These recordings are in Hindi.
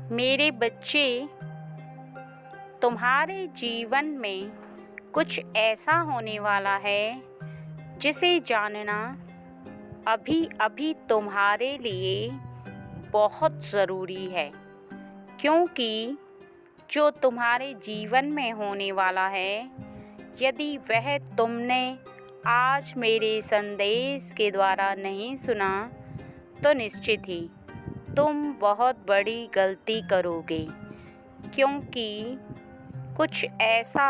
मेरे बच्चे, तुम्हारे जीवन में कुछ ऐसा होने वाला है जिसे जानना अभी अभी तुम्हारे लिए बहुत ज़रूरी है, क्योंकि जो तुम्हारे जीवन में होने वाला है, यदि वह तुमने आज मेरे संदेश के द्वारा नहीं सुना तो निश्चित ही तुम बहुत बड़ी गलती करोगे, क्योंकि कुछ ऐसा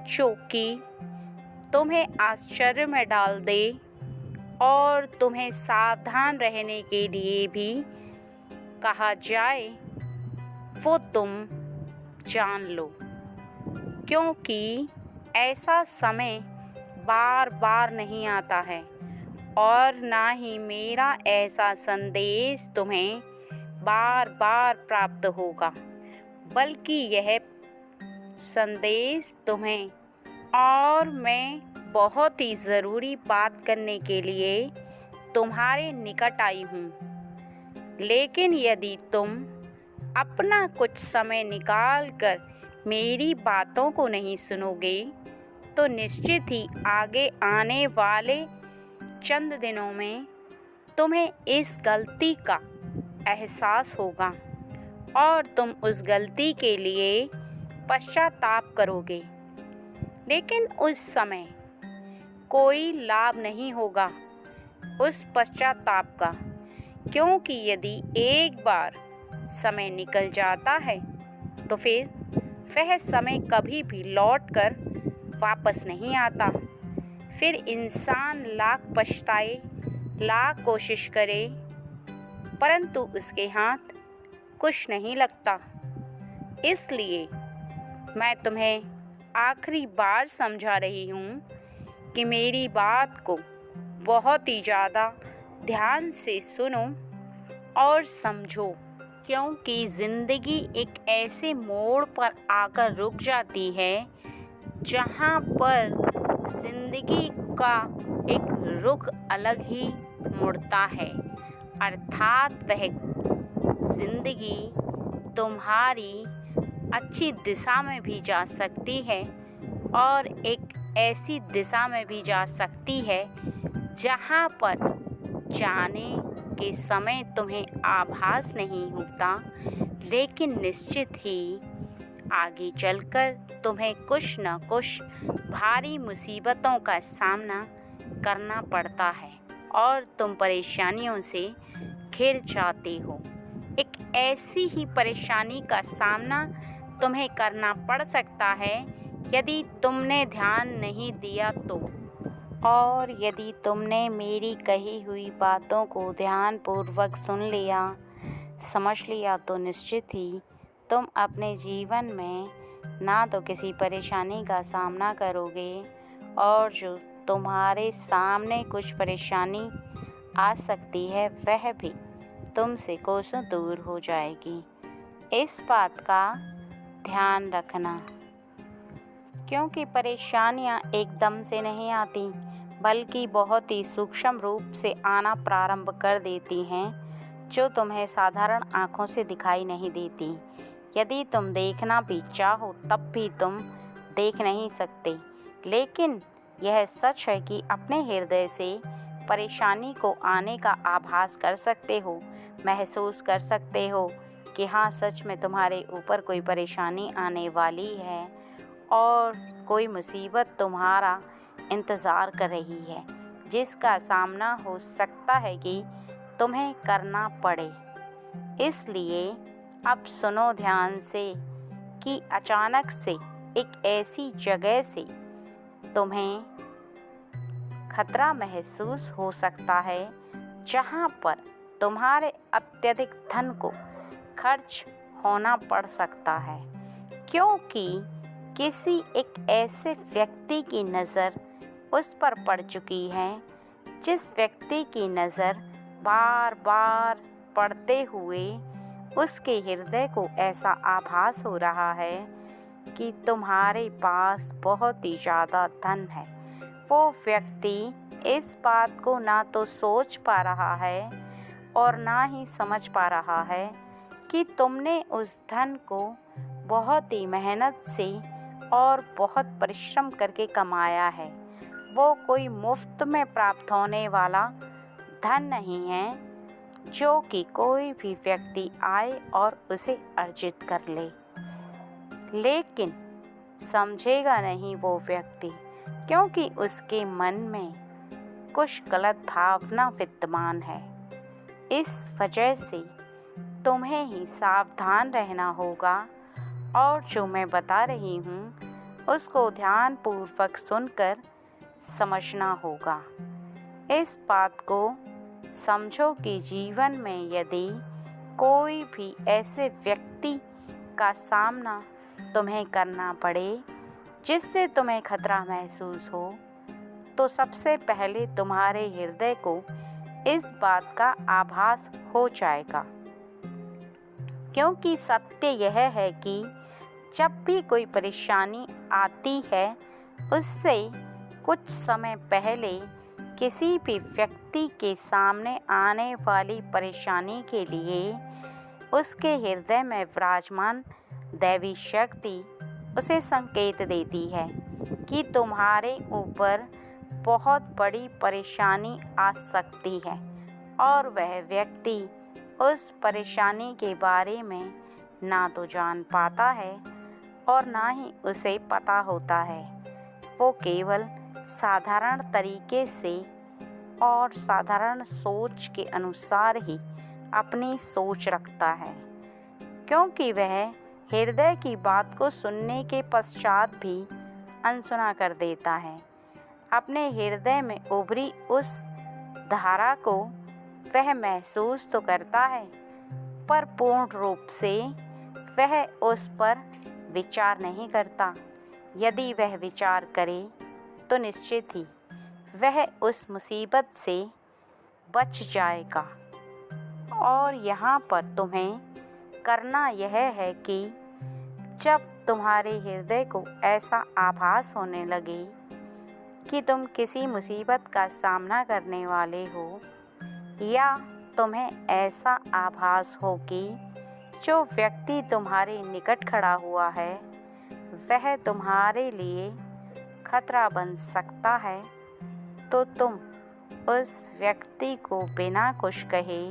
जो कि तुम्हें आश्चर्य में डाल दे और तुम्हें सावधान रहने के लिए भी कहा जाए, वो तुम जान लो, क्योंकि ऐसा समय बार बार नहीं आता है और ना ही मेरा ऐसा संदेश तुम्हें बार बार प्राप्त होगा, बल्कि यह संदेश तुम्हें और मैं बहुत ही ज़रूरी बात करने के लिए तुम्हारे निकट आई हूँ। लेकिन यदि तुम अपना कुछ समय निकाल कर मेरी बातों को नहीं सुनोगे तो निश्चित ही आगे आने वाले चंद दिनों में तुम्हें इस गलती का एहसास होगा और तुम उस गलती के लिए पश्चाताप करोगे। लेकिन उस समय कोई लाभ नहीं होगा उस पश्चाताप का, क्योंकि यदि एक बार समय निकल जाता है तो फिर वह समय कभी भी लौट कर वापस नहीं आता। फिर इंसान लाख पछताए, लाख कोशिश करे, परंतु उसके हाथ कुछ नहीं लगता। इसलिए मैं तुम्हें आखिरी बार समझा रही हूँ कि मेरी बात को बहुत ही ज़्यादा ध्यान से सुनो और समझो, क्योंकि ज़िंदगी एक ऐसे मोड़ पर आकर रुक जाती है जहाँ पर ज़िंदगी का एक रुख अलग ही मुड़ता है, अर्थात वह ज़िंदगी तुम्हारी अच्छी दिशा में भी जा सकती है और एक ऐसी दिशा में भी जा सकती है जहाँ पर जाने के समय तुम्हें आभास नहीं होता, लेकिन निश्चित ही आगे चलकर तुम्हें कुछ न कुछ भारी मुसीबतों का सामना करना पड़ता है और तुम परेशानियों से घिर जाते हो। एक ऐसी ही परेशानी का सामना तुम्हें करना पड़ सकता है यदि तुमने ध्यान नहीं दिया तो, और यदि तुमने मेरी कही हुई बातों को ध्यानपूर्वक सुन लिया, समझ लिया तो निश्चित ही तुम अपने जीवन में ना तो किसी परेशानी का सामना करोगे और जो तुम्हारे सामने कुछ परेशानी आ सकती है वह भी तुमसे कोसों दूर हो जाएगी। इस बात का ध्यान रखना, क्योंकि परेशानियां एकदम से नहीं आती बल्कि बहुत ही सूक्ष्म रूप से आना प्रारंभ कर देती हैं, जो तुम्हें साधारण आँखों से दिखाई नहीं देती। यदि तुम देखना भी चाहो तब भी तुम देख नहीं सकते, लेकिन यह सच है कि अपने हृदय से परेशानी को आने का आभास कर सकते हो, महसूस कर सकते हो कि हाँ, सच में तुम्हारे ऊपर कोई परेशानी आने वाली है और कोई मुसीबत तुम्हारा इंतज़ार कर रही है, जिसका सामना हो सकता है कि तुम्हें करना पड़े। इसलिए अब सुनो ध्यान से कि अचानक से एक ऐसी जगह से तुम्हें खतरा महसूस हो सकता है जहां पर तुम्हारे अत्यधिक धन को खर्च होना पड़ सकता है, क्योंकि किसी एक ऐसे व्यक्ति की नज़र उस पर पड़ चुकी है जिस व्यक्ति की नज़र बार बार पड़ते हुए उसके हृदय को ऐसा आभास हो रहा है कि तुम्हारे पास बहुत ही ज़्यादा धन है। वो व्यक्ति इस बात को ना तो सोच पा रहा है और ना ही समझ पा रहा है कि तुमने उस धन को बहुत ही मेहनत से और बहुत परिश्रम करके कमाया है। वो कोई मुफ्त में प्राप्त होने वाला धन नहीं है जो कि कोई भी व्यक्ति आए और उसे अर्जित कर ले। लेकिन समझेगा नहीं वो व्यक्ति, क्योंकि उसके मन में कुछ गलत भावना विद्यमान है। इस वजह से तुम्हें ही सावधान रहना होगा और जो मैं बता रही हूँ उसको ध्यानपूर्वक सुनकर समझना होगा। इस बात को समझो कि जीवन में यदि कोई भी ऐसे व्यक्ति का सामना तुम्हें करना पड़े जिससे तुम्हें खतरा महसूस हो, तो सबसे पहले तुम्हारे हृदय को इस बात का आभास हो जाएगा। क्योंकि सत्य यह है कि जब भी कोई परेशानी आती है, उससे कुछ समय पहले किसी भी व्यक्ति के सामने आने वाली परेशानी के लिए उसके हृदय में विराजमान दैवी शक्ति उसे संकेत देती है कि तुम्हारे ऊपर बहुत बड़ी परेशानी आ सकती है, और वह व्यक्ति उस परेशानी के बारे में ना तो जान पाता है और ना ही उसे पता होता है। वो केवल साधारण तरीके से और साधारण सोच के अनुसार ही अपनी सोच रखता है, क्योंकि वह हृदय की बात को सुनने के पश्चात भी अनसुना कर देता है। अपने हृदय में उभरी उस धारा को वह महसूस तो करता है, पर पूर्ण रूप से वह उस पर विचार नहीं करता। यदि वह विचार करे तो निश्चित ही वह उस मुसीबत से बच जाएगा। और यहाँ पर तुम्हें करना यह है कि जब तुम्हारे हृदय को ऐसा आभास होने लगे कि तुम किसी मुसीबत का सामना करने वाले हो, या तुम्हें ऐसा आभास हो कि जो व्यक्ति तुम्हारे निकट खड़ा हुआ है वह तुम्हारे लिए खतरा बन सकता है, तो तुम उस व्यक्ति को बिना कुछ कहे,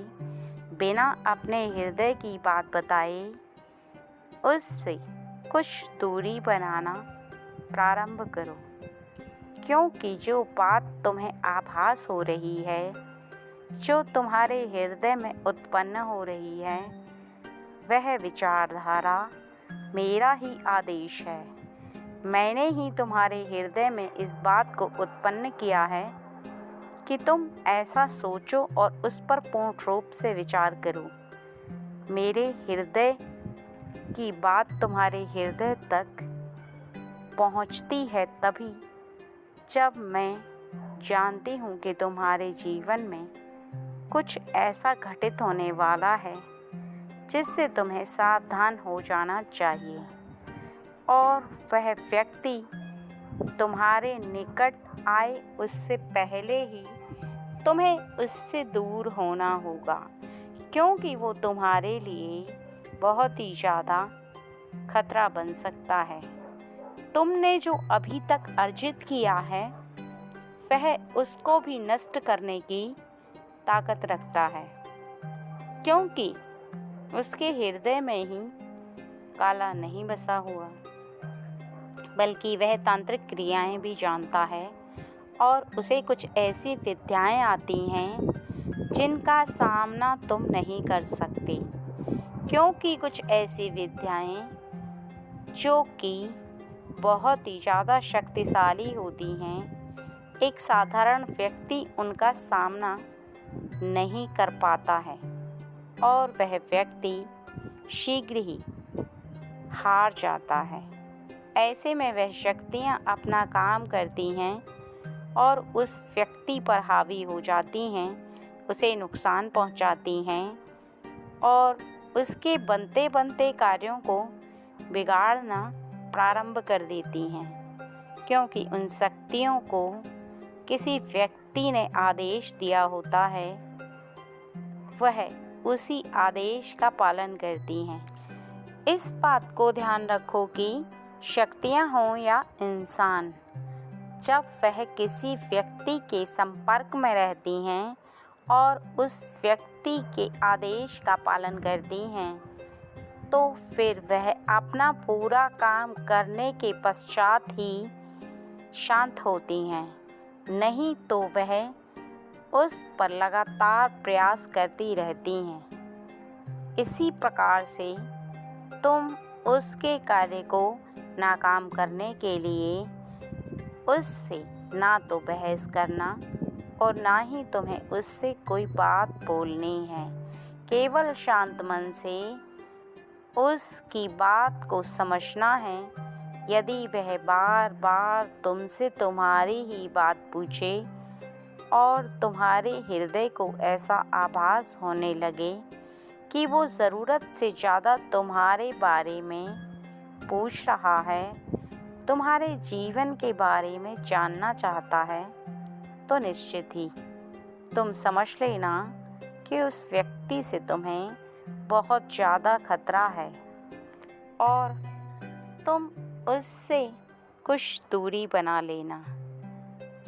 बिना अपने हृदय की बात बताए उससे कुछ दूरी बनाना प्रारंभ करो। क्योंकि जो बात तुम्हें आभास हो रही है, जो तुम्हारे हृदय में उत्पन्न हो रही है, वह विचारधारा मेरा ही आदेश है। मैंने ही तुम्हारे हृदय में इस बात को उत्पन्न किया है कि तुम ऐसा सोचो और उस पर पूर्ण रूप से विचार करो। मेरे हृदय की बात तुम्हारे हृदय तक पहुंचती है तभी जब मैं जानती हूँ कि तुम्हारे जीवन में कुछ ऐसा घटित होने वाला है जिससे तुम्हें सावधान हो जाना चाहिए, और वह व्यक्ति तुम्हारे निकट आए उससे पहले ही तुम्हें उससे दूर होना होगा, क्योंकि वो तुम्हारे लिए बहुत ही ज़्यादा खतरा बन सकता है। तुमने जो अभी तक अर्जित किया है वह उसको भी नष्ट करने की ताकत रखता है, क्योंकि उसके हृदय में ही काला नहीं बसा हुआ, बल्कि वह तांत्रिक क्रियाएं भी जानता है, और उसे कुछ ऐसी विद्याएं आती हैं जिनका सामना तुम नहीं कर सकते, क्योंकि कुछ ऐसी विद्याएं जो कि बहुत ही ज़्यादा शक्तिशाली होती हैं, एक साधारण व्यक्ति उनका सामना नहीं कर पाता है और वह व्यक्ति शीघ्र ही हार जाता है। ऐसे में वह शक्तियाँ अपना काम करती हैं और उस व्यक्ति पर हावी हो जाती हैं, उसे नुकसान पहुंचाती हैं और उसके बनते बनते कार्यों को बिगाड़ना प्रारंभ कर देती हैं, क्योंकि उन शक्तियों को किसी व्यक्ति ने आदेश दिया होता है। वह उसी आदेश का पालन करती हैं। इस बात को ध्यान रखो कि शक्तियाँ हों या इंसान, जब वह किसी व्यक्ति के संपर्क में रहती हैं और उस व्यक्ति के आदेश का पालन करती हैं, तो फिर वह अपना पूरा काम करने के पश्चात ही शांत होती हैं, नहीं तो वह उस पर लगातार प्रयास करती रहती हैं। इसी प्रकार से तुम उसके कार्य को नाकाम करने के लिए उससे ना तो बहस करना और ना ही तुम्हें उससे कोई बात बोलनी है। केवल शांत मन से उसकी बात को समझना है। यदि वह बार बार तुमसे तुम्हारी ही बात पूछे और तुम्हारे हृदय को ऐसा आभास होने लगे कि वो ज़रूरत से ज़्यादा तुम्हारे बारे में पूछ रहा है, तुम्हारे जीवन के बारे में जानना चाहता है, तो निश्चित ही तुम समझ लेना कि उस व्यक्ति से तुम्हें बहुत ज़्यादा खतरा है और तुम उससे कुछ दूरी बना लेना।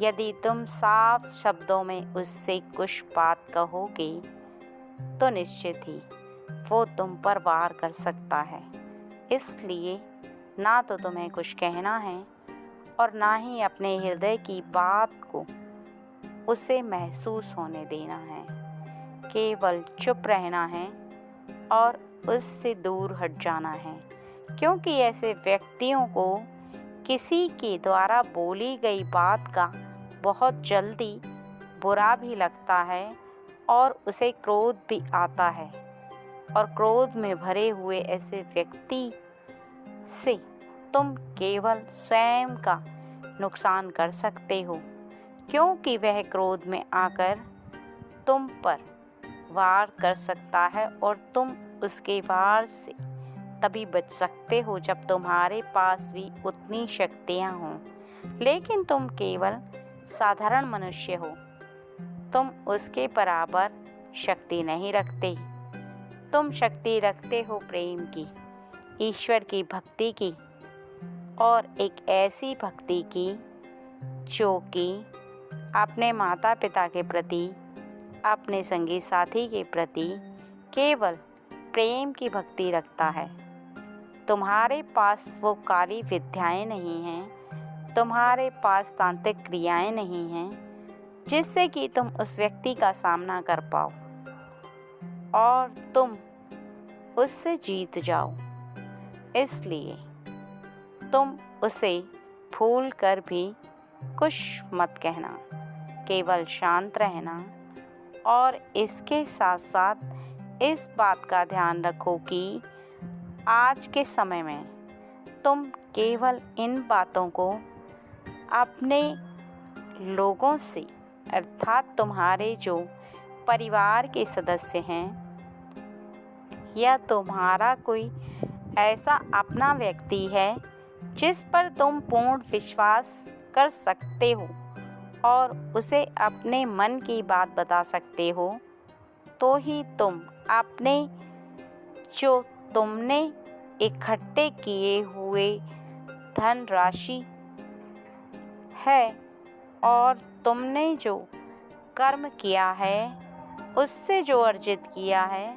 यदि तुम साफ शब्दों में उससे कुछ बात कहोगे तो निश्चित ही वो तुम पर वार कर सकता है। इसलिए ना तो तुम्हें कुछ कहना है और ना ही अपने हृदय की बात को उसे महसूस होने देना है। केवल चुप रहना है और उससे दूर हट जाना है, क्योंकि ऐसे व्यक्तियों को किसी के द्वारा बोली गई बात का बहुत जल्दी बुरा भी लगता है और उसे क्रोध भी आता है, और क्रोध में भरे हुए ऐसे व्यक्ति से तुम केवल स्वयं का नुकसान कर सकते हो, क्योंकि वह क्रोध में आकर तुम पर वार कर सकता है और तुम उसके वार से तभी बच सकते हो जब तुम्हारे पास भी उतनी शक्तियाँ हों। लेकिन तुम केवल साधारण मनुष्य हो, तुम उसके बराबर शक्ति नहीं रखते। तुम शक्ति रखते हो प्रेम की, ईश्वर की भक्ति की, और एक ऐसी भक्ति की जो कि अपने माता पिता के प्रति, अपने संगी साथी के प्रति केवल प्रेम की भक्ति रखता है। तुम्हारे पास वो काली विद्याएं नहीं हैं, तुम्हारे पास तांत्रिक क्रियाएं नहीं हैं जिससे कि तुम उस व्यक्ति का सामना कर पाओ और तुम उससे जीत जाओ। इसलिए तुम उसे भूल कर भी कुछ मत कहना, केवल शांत रहना। और इसके साथ साथ इस बात का ध्यान रखो कि आज के समय में तुम केवल इन बातों को अपने लोगों से, अर्थात तुम्हारे जो परिवार के सदस्य हैं या तुम्हारा कोई ऐसा अपना व्यक्ति है जिस पर तुम पूर्ण विश्वास कर सकते हो और उसे अपने मन की बात बता सकते हो, तो ही तुम अपने जो तुमने इकट्ठे किए हुए धनराशि है और तुमने जो कर्म किया है, उससे जो अर्जित किया है,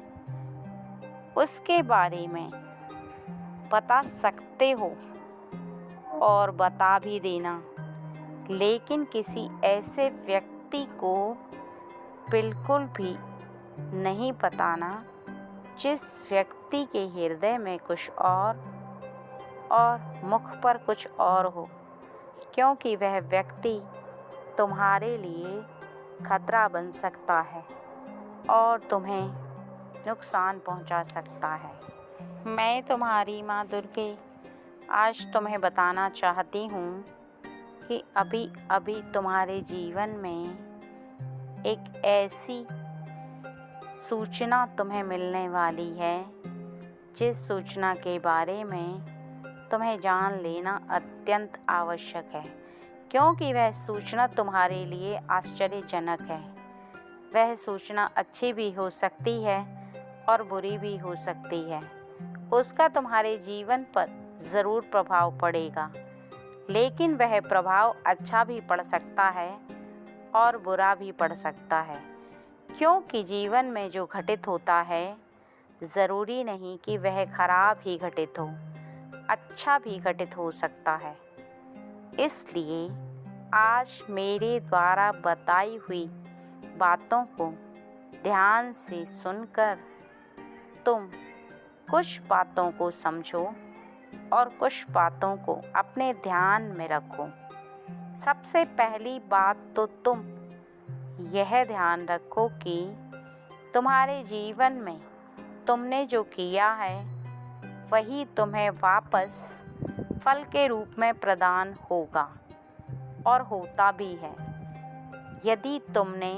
उसके बारे में बता सकते हो और बता भी देना। लेकिन किसी ऐसे व्यक्ति को बिल्कुल भी नहीं बताना जिस व्यक्ति के हृदय में कुछ और मुख पर कुछ और हो, क्योंकि वह व्यक्ति तुम्हारे लिए खतरा बन सकता है और तुम्हें नुकसान पहुंचा सकता है। मैं तुम्हारी माँ दुर्गे आज तुम्हें बताना चाहती हूँ कि अभी अभी तुम्हारे जीवन में एक ऐसी सूचना तुम्हें मिलने वाली है जिस सूचना के बारे में तुम्हें जान लेना अत्यंत आवश्यक है, क्योंकि वह सूचना तुम्हारे लिए आश्चर्यजनक है। वह सूचना अच्छी भी हो सकती है और बुरी भी हो सकती है। उसका तुम्हारे जीवन पर ज़रूर प्रभाव पड़ेगा, लेकिन वह प्रभाव अच्छा भी पड़ सकता है और बुरा भी पड़ सकता है, क्योंकि जीवन में जो घटित होता है ज़रूरी नहीं कि वह खराब ही घटित हो, अच्छा भी घटित हो सकता है। इसलिए आज मेरे द्वारा बताई हुई बातों को ध्यान से सुनकर तुम कुछ बातों को समझो और कुछ बातों को अपने ध्यान में रखो। सबसे पहली बात तो तुम यह ध्यान रखो कि तुम्हारे जीवन में तुमने जो किया है वही तुम्हें वापस फल के रूप में प्रदान होगा और होता भी है। यदि तुमने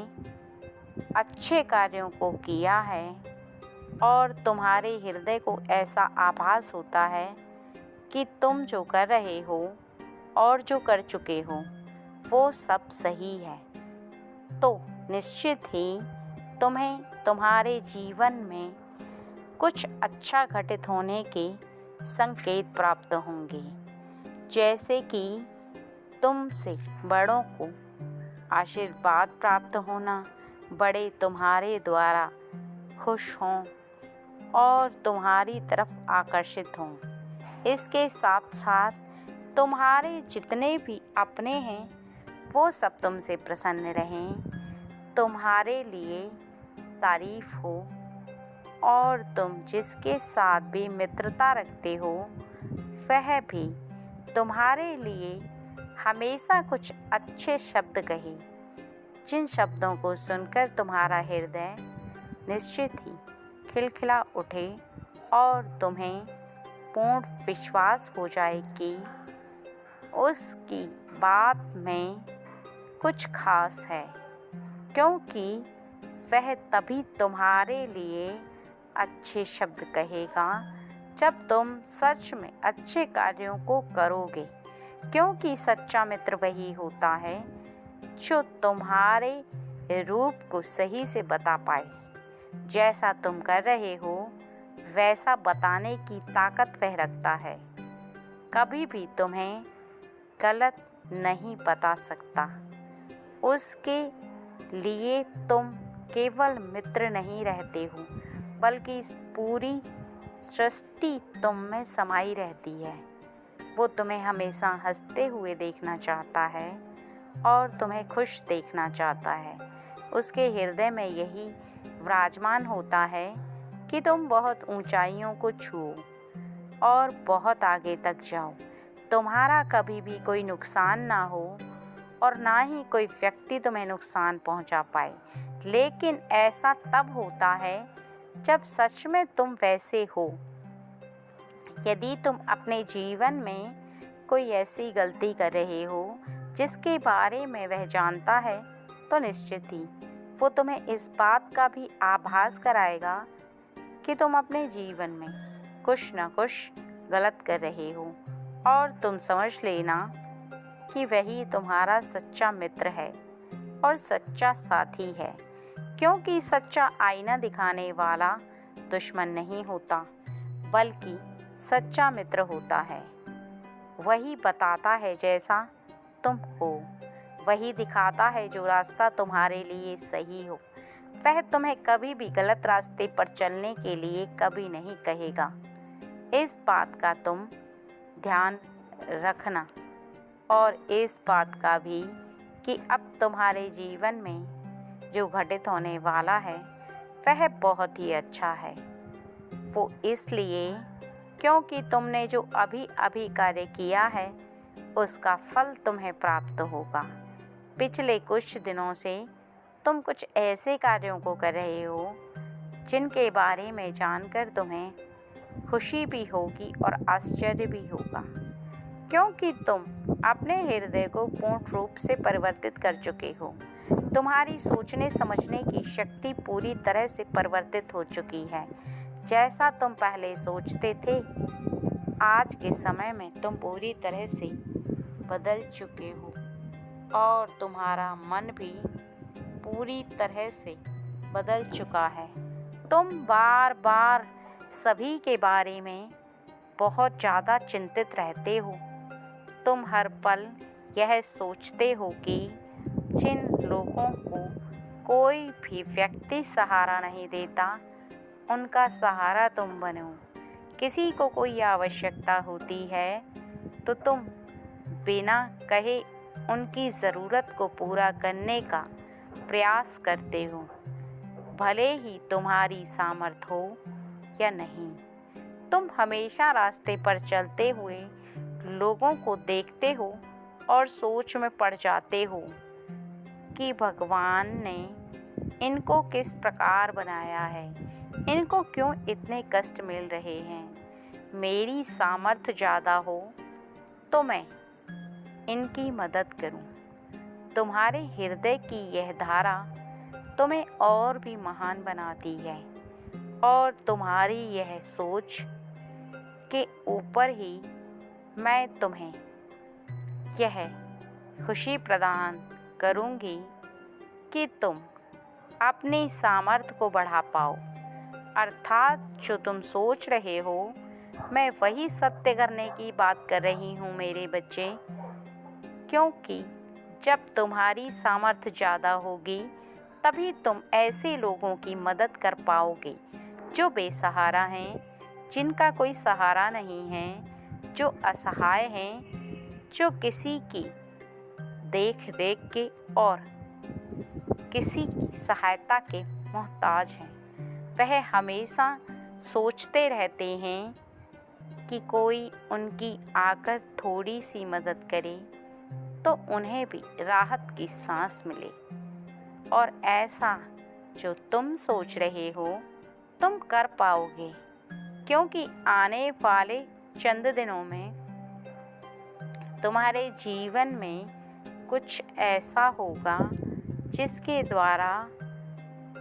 अच्छे कार्यों को किया है और तुम्हारे हृदय को ऐसा आभास होता है कि तुम जो कर रहे हो और जो कर चुके हो वो सब सही है, तो निश्चित ही तुम्हें तुम्हारे जीवन में कुछ अच्छा घटित होने के संकेत प्राप्त होंगे, जैसे कि तुमसे बड़ों को आशीर्वाद प्राप्त होना, बड़े तुम्हारे द्वारा खुश हों और तुम्हारी तरफ आकर्षित हों। इसके साथ साथ तुम्हारे जितने भी अपने हैं वो सब तुमसे प्रसन्न रहें, तुम्हारे लिए तारीफ हो और तुम जिसके साथ भी मित्रता रखते हो वह भी तुम्हारे लिए हमेशा कुछ अच्छे शब्द कहे, जिन शब्दों को सुनकर तुम्हारा हृदय निश्चित ही खिलखिला उठे और तुम्हें पूर्ण विश्वास हो जाए कि उसकी बात में कुछ खास है, क्योंकि वह तभी तुम्हारे लिए अच्छे शब्द कहेगा जब तुम सच में अच्छे कार्यों को करोगे, क्योंकि सच्चा मित्र वही होता है जो तुम्हारे रूप को सही से बता पाए। जैसा तुम कर रहे हो वैसा बताने की ताकत वह रखता है, कभी भी तुम्हें गलत नहीं बता सकता। उसके लिए तुम केवल मित्र नहीं रहते हो, बल्कि पूरी सृष्टि तुम में समाई रहती है। वो तुम्हें हमेशा हंसते हुए देखना चाहता है और तुम्हें खुश देखना चाहता है। उसके हृदय में यही विराजमान होता है कि तुम बहुत ऊंचाइयों को छुओ और बहुत आगे तक जाओ, तुम्हारा कभी भी कोई नुकसान ना हो और ना ही कोई व्यक्ति तुम्हें नुकसान पहुंचा पाए। लेकिन ऐसा तब होता है जब सच में तुम वैसे हो। यदि तुम अपने जीवन में कोई ऐसी गलती कर रहे हो जिसके बारे में वह जानता है, तो निश्चित ही वो तुम्हें इस बात का भी आभास कराएगा कि तुम अपने जीवन में कुछ न कुछ गलत कर रहे हो, और तुम समझ लेना कि वही तुम्हारा सच्चा मित्र है और सच्चा साथी है, क्योंकि सच्चा आईना दिखाने वाला दुश्मन नहीं होता, बल्कि सच्चा मित्र होता है। वही बताता है जैसा तुम हो, वही दिखाता है जो रास्ता तुम्हारे लिए सही हो। वह तुम्हें कभी भी गलत रास्ते पर चलने के लिए कभी नहीं कहेगा। इस बात का तुम ध्यान रखना, और इस बात का भी कि अब तुम्हारे जीवन में जो घटित होने वाला है वह बहुत ही अच्छा है। वो इसलिए क्योंकि तुमने जो अभी अभी कार्य किया है उसका फल तुम्हें प्राप्त होगा। पिछले कुछ दिनों से तुम कुछ ऐसे कार्यों को कर रहे हो जिनके बारे में जानकर तुम्हें खुशी भी होगी और आश्चर्य भी होगा, क्योंकि तुम अपने हृदय को पूर्ण रूप से परिवर्तित कर चुके हो। तुम्हारी सोचने समझने की शक्ति पूरी तरह से परिवर्तित हो चुकी है। जैसा तुम पहले सोचते थे, आज के समय में तुम पूरी तरह से बदल चुके हो और तुम्हारा मन भी पूरी तरह से बदल चुका है। तुम बार बार सभी के बारे में बहुत ज़्यादा चिंतित रहते हो। तुम हर पल यह सोचते हो कि जिन लोगों को कोई भी व्यक्ति सहारा नहीं देता, उनका सहारा तुम बनो। किसी को कोई आवश्यकता होती है तो तुम बिना कहे उनकी ज़रूरत को पूरा करने का प्रयास करते हो, भले ही तुम्हारी सामर्थ्य हो या नहीं। तुम हमेशा रास्ते पर चलते हुए लोगों को देखते हो और सोच में पड़ जाते हो कि भगवान ने इनको किस प्रकार बनाया है, इनको क्यों इतने कष्ट मिल रहे हैं। मेरी सामर्थ्य ज़्यादा हो तो मैं इनकी मदद करूं। तुम्हारे हृदय की यह धारा तुम्हें और भी महान बनाती है और तुम्हारी यह सोच के ऊपर ही मैं तुम्हें यह खुशी प्रदान करूंगी कि तुम अपनी सामर्थ्य को बढ़ा पाओ। अर्थात जो तुम सोच रहे हो, मैं वही सत्य करने की बात कर रही हूँ मेरे बच्चे। क्योंकि जब तुम्हारी सामर्थ्य ज़्यादा होगी तभी तुम ऐसे लोगों की मदद कर पाओगे जो बेसहारा हैं, जिनका कोई सहारा नहीं है, जो असहाय हैं, जो किसी की देख रेख के और किसी की सहायता के मोहताज हैं। वह हमेशा सोचते रहते हैं कि कोई उनकी आकर थोड़ी सी मदद करे तो उन्हें भी राहत की सांस मिले। और ऐसा जो तुम सोच रहे हो तुम कर पाओगे, क्योंकि आने वाले चंद दिनों में तुम्हारे जीवन में कुछ ऐसा होगा जिसके द्वारा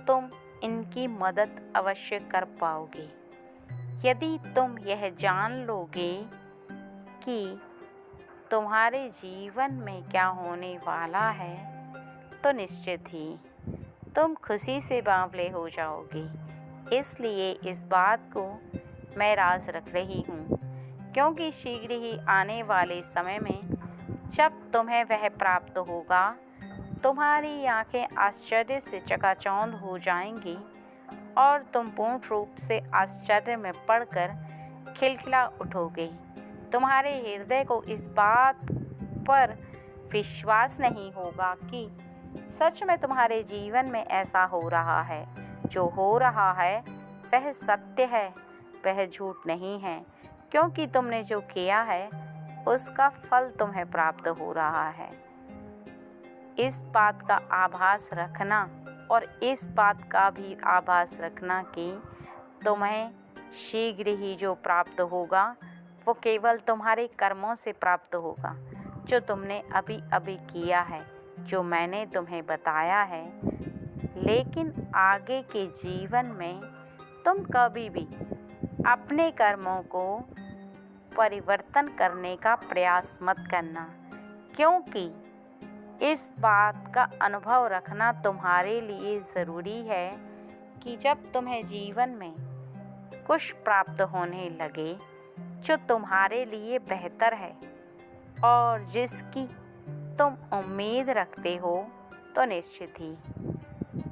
तुम इनकी मदद अवश्य कर पाओगे। यदि तुम यह जान लोगे कि तुम्हारे जीवन में क्या होने वाला है तो निश्चित ही तुम खुशी से बावले हो जाओगे। इसलिए इस बात को मैं राज रख रही हूँ, क्योंकि शीघ्र ही आने वाले समय में जब तुम्हें वह प्राप्त होगा, तुम्हारी आंखें आश्चर्य से चकाचौंध हो जाएंगी और तुम पूर्ण रूप से आश्चर्य में पड़कर खिलखिला उठोगे। तुम्हारे हृदय को इस बात पर विश्वास नहीं होगा कि सच में तुम्हारे जीवन में ऐसा हो रहा है। जो हो रहा है वह सत्य है, वह झूठ नहीं है, क्योंकि तुमने जो किया है उसका फल तुम्हें प्राप्त हो रहा है। इस बात का आभास रखना और इस बात का भी आभास रखना कि तुम्हें शीघ्र ही जो प्राप्त होगा वो केवल तुम्हारे कर्मों से प्राप्त होगा, जो तुमने अभी अभी किया है, जो मैंने तुम्हें बताया है। लेकिन आगे के जीवन में तुम कभी भी अपने कर्मों को परिवर्तन करने का प्रयास मत करना, क्योंकि इस बात का अनुभव रखना तुम्हारे लिए ज़रूरी है कि जब तुम्हें जीवन में कुछ प्राप्त होने लगे जो तुम्हारे लिए बेहतर है और जिसकी तुम उम्मीद रखते हो, तो निश्चित ही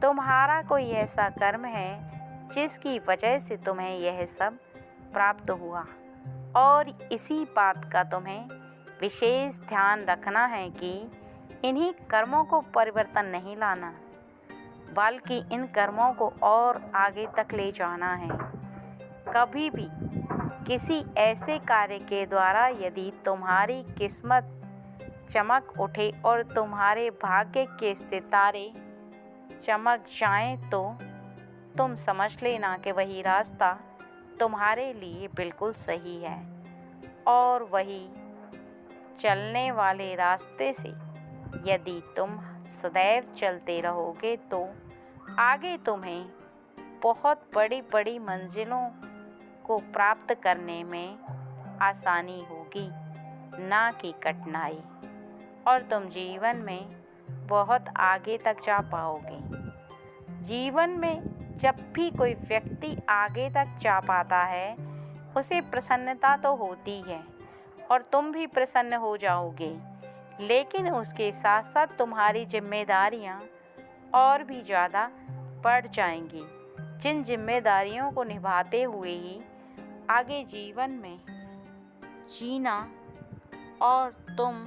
तुम्हारा कोई ऐसा कर्म है जिसकी वजह से तुम्हें यह सब प्राप्त हुआ। और इसी बात का तुम्हें विशेष ध्यान रखना है कि इन्हीं कर्मों को परिवर्तन नहीं लाना, बल्कि इन कर्मों को और आगे तक ले जाना है। कभी भी किसी ऐसे कार्य के द्वारा यदि तुम्हारी किस्मत चमक उठे और तुम्हारे भाग्य के सितारे चमक जाएं, तो तुम समझ लेना कि वही रास्ता तुम्हारे लिए बिल्कुल सही है। और वही चलने वाले रास्ते से यदि तुम सदैव चलते रहोगे तो आगे तुम्हें बहुत बड़ी बड़ी मंजिलों को प्राप्त करने में आसानी होगी, ना कि कठिनाई, और तुम जीवन में बहुत आगे तक जा पाओगे। जीवन में जब भी कोई व्यक्ति आगे तक जा पाता है उसे प्रसन्नता तो होती है और तुम भी प्रसन्न हो जाओगे, लेकिन उसके साथ साथ तुम्हारी जिम्मेदारियां और भी ज़्यादा बढ़ जाएंगी, जिन जिम्मेदारियों को निभाते हुए ही आगे जीवन में जीना और तुम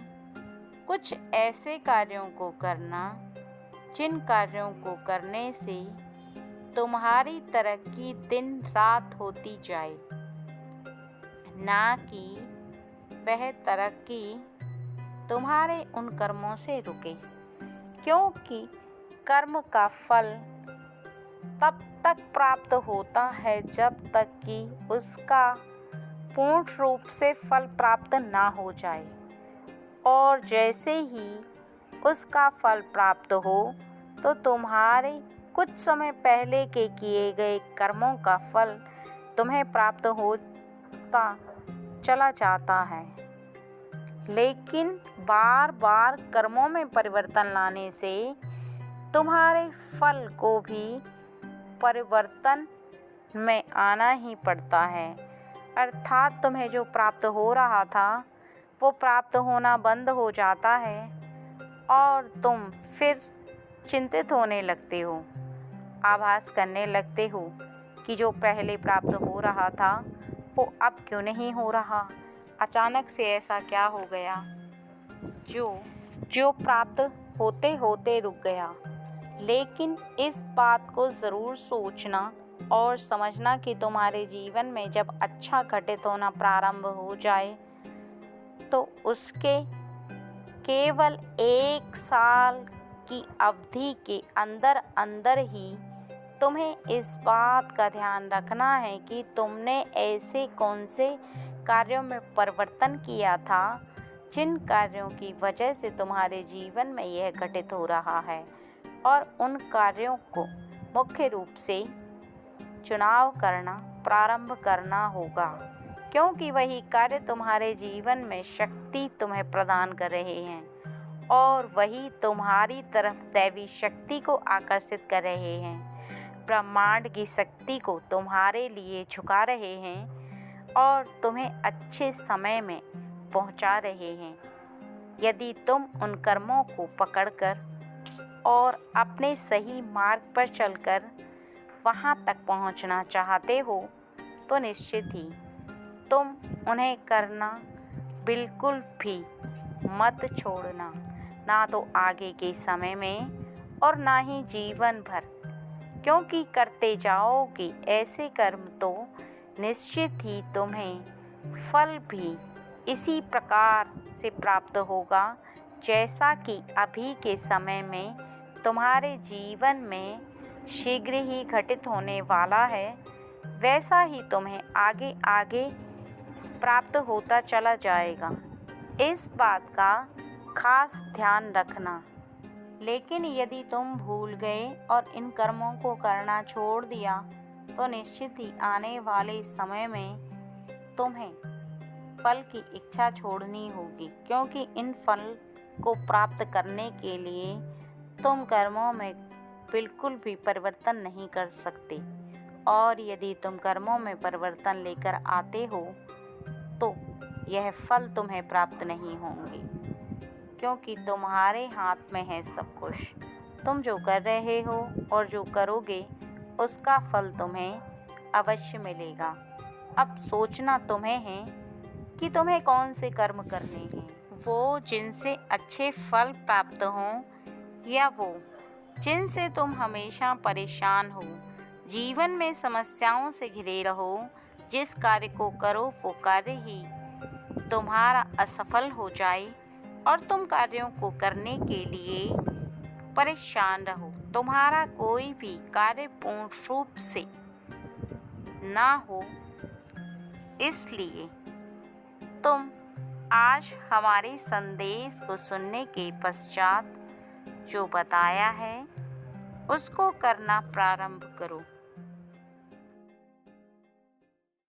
कुछ ऐसे कार्यों को करना जिन कार्यों को करने से तुम्हारी तरक्की दिन रात होती जाए, ना कि वह तरक्की तुम्हारे उन कर्मों से रुके, क्योंकि कर्म का फल तब तक प्राप्त होता है जब तक कि उसका पूर्ण रूप से फल प्राप्त ना हो जाए, और जैसे ही उसका फल प्राप्त हो तो तुम्हारे कुछ समय पहले के किए गए कर्मों का फल तुम्हें प्राप्त होता चला जाता है। लेकिन बार बार कर्मों में परिवर्तन लाने से तुम्हारे फल को भी परिवर्तन में आना ही पड़ता है, अर्थात तुम्हें जो प्राप्त हो रहा था वो प्राप्त होना बंद हो जाता है और तुम फिर चिंतित होने लगते हो, आभास करने लगते हो कि जो पहले प्राप्त हो रहा था वो अब क्यों नहीं हो रहा, अचानक से ऐसा क्या हो गया जो प्राप्त होते होते रुक गया। लेकिन इस बात को ज़रूर सोचना और समझना कि तुम्हारे जीवन में जब अच्छा घटित होना प्रारंभ हो जाए तो उसके केवल 1 साल की अवधि के अंदर अंदर ही तुम्हें इस बात का ध्यान रखना है कि तुमने ऐसे कौन से कार्यों में परिवर्तन किया था जिन कार्यों की वजह से तुम्हारे जीवन में यह घटित हो रहा है, और उन कार्यों को मुख्य रूप से चुनाव करना प्रारंभ करना होगा, क्योंकि वही कार्य तुम्हारे जीवन में शक्ति तुम्हें प्रदान कर रहे हैं और वही तुम्हारी तरफ दैवी शक्ति को आकर्षित कर रहे हैं, ब्रह्मांड की शक्ति को तुम्हारे लिए झुका रहे हैं और तुम्हें अच्छे समय में पहुंचा रहे हैं। यदि तुम उन कर्मों को पकड़कर और अपने सही मार्ग पर चलकर वहां तक पहुंचना चाहते हो तो निश्चित ही तुम उन्हें करना बिल्कुल भी मत छोड़ना, ना तो आगे के समय में और ना ही जीवन भर, क्योंकि करते जाओगे ऐसे कर्म तो निश्चित ही तुम्हें फल भी इसी प्रकार से प्राप्त होगा जैसा कि अभी के समय में तुम्हारे जीवन में शीघ्र ही घटित होने वाला है, वैसा ही तुम्हें आगे आगे प्राप्त होता चला जाएगा। इस बात का खास ध्यान रखना। लेकिन यदि तुम भूल गए और इन कर्मों को करना छोड़ दिया तो निश्चित ही आने वाले समय में तुम्हें फल की इच्छा छोड़नी होगी, क्योंकि इन फल को प्राप्त करने के लिए तुम कर्मों में बिल्कुल भी परिवर्तन नहीं कर सकते, और यदि तुम कर्मों में परिवर्तन लेकर आते हो तो यह फल तुम्हें प्राप्त नहीं होंगे, क्योंकि तुम्हारे हाथ में है सब कुछ। तुम जो कर रहे हो और जो करोगे उसका फल तुम्हें अवश्य मिलेगा। अब सोचना तुम्हें है कि तुम्हें कौन से कर्म करने हैं, वो जिनसे अच्छे फल प्राप्त हों या वो जिनसे तुम हमेशा परेशान हो, जीवन में समस्याओं से घिरे रहो। जिस कार्य को करो वो कार्य ही तुम्हारा असफल हो जाए और तुम कार्यों को करने के लिए परेशान रहो, तुम्हारा कोई भी कार्य पूर्ण रूप से ना हो। इसलिए तुम आज हमारे संदेश को सुनने के पश्चात जो बताया है उसको करना प्रारंभ करो।